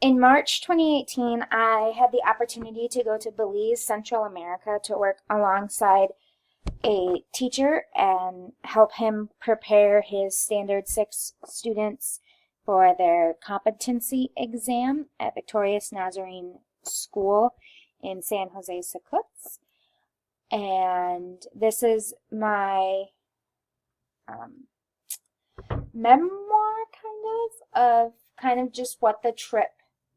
In March 2018, I had the opportunity to go to Belize, Central America, to work alongside a teacher and help him prepare his Standard 6 students for their competency exam at Victorious Nazarene School in San Jose Secoots. And this is my um, memoir, kind of just what the trip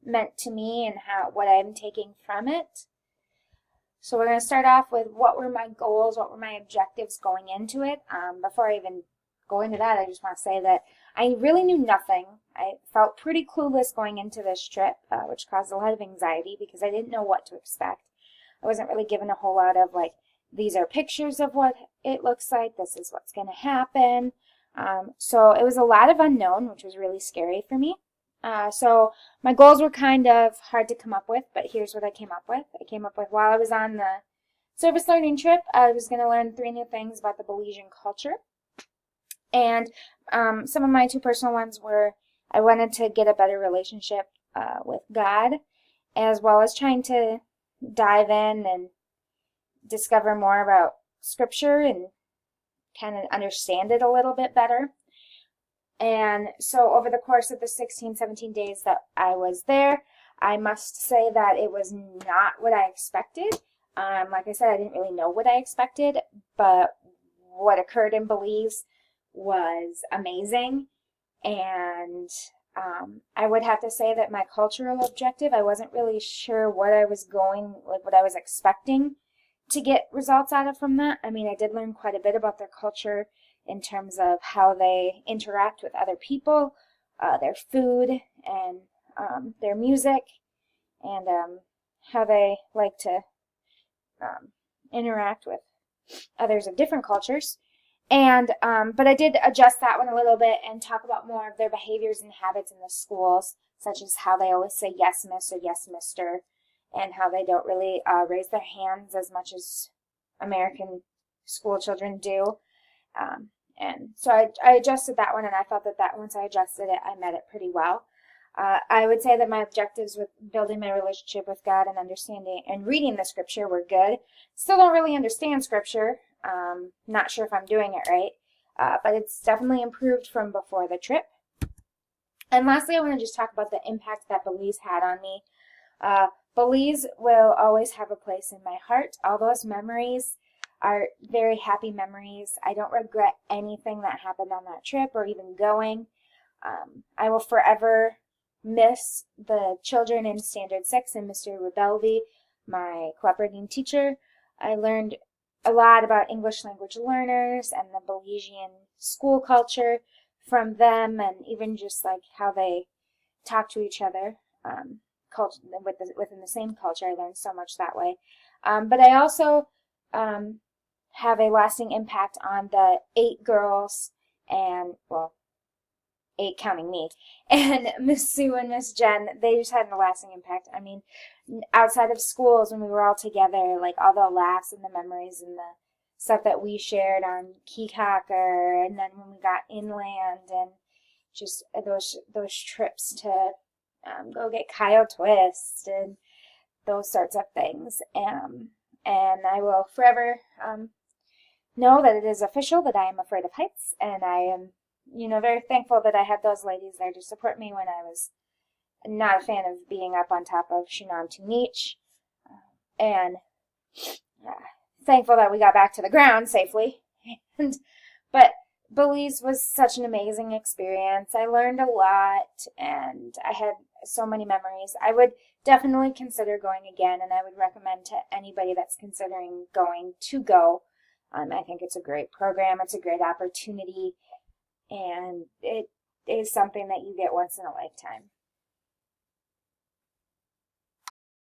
meant to me and what I'm taking from it. So we're going to start off with what were my goals, what were my objectives going into it. Before I even go into that, I just want to say that I really knew nothing. I felt pretty clueless going into this trip, which caused a lot of anxiety because I didn't know what to expect. I wasn't really given a whole lot of like, these are pictures of what it looks like, this is what's going to happen. So it was a lot of unknown, which was really scary for me. So my goals were kind of hard to come up with, but here's what I came up with. I came up with while I was on the service learning trip, I was going to learn 3 new things about the Belizean culture. And some of my 2 personal ones were I wanted to get a better relationship with God, as well as trying to dive in and discover more about Scripture and kind of understand it a little bit better. And so over the course of the 16, 17 days that I was there, I must say that it was not what I expected. Like I said, I didn't really know what I expected, but what occurred in Belize was amazing. And I would have to say that my cultural objective, I wasn't really sure what I was expecting to get results out of from that. I mean, I did learn quite a bit about their culture in terms of how they interact with other people, their food, and their music, and how they like to interact with others of different cultures. And but I did adjust that one a little bit and talk about more of their behaviors and habits in the schools, such as how they always say yes, miss, or yes, mister, and how they don't really raise their hands as much as American school children do. And so I adjusted that one, and I felt that once I adjusted it, I met it pretty well. I would say that my objectives with building my relationship with God and understanding and reading the Scripture were good. Still don't really understand Scripture. Not sure if I'm doing it right, but it's definitely improved from before the trip. And lastly, I want to just talk about the impact that Belize had on me. Belize will always have a place in my heart. All those memories are very happy memories. I don't regret anything that happened on that trip or even going. I will forever miss the children in Standard 6 and Mr. Rebelvi, my cooperating teacher. I learned a lot about English language learners and the Belizean school culture from them, and even just like how they talk to each other within the same culture. I learned so much that way. But I also have a lasting impact on the 8 girls and, well, 8 counting me, and Miss Sue and Miss Jen. They just had a lasting impact. I mean, outside of schools when we were all together, like all the laughs and the memories and the stuff that we shared on Keycocker, and then when we got inland and just those trips to go get Kyle Twist and those sorts of things. And I will forever know that it is official that I am afraid of heights, and I am, very thankful that I had those ladies there to support me when I was not a fan of being up on top of Shinam Tunich, and thankful that we got back to the ground safely. But Belize was such an amazing experience. I learned a lot, and I had so many memories. I would definitely consider going again, and I would recommend to anybody that's considering going to go. I think it's a great program. It's a great opportunity, and it is something that you get once in a lifetime.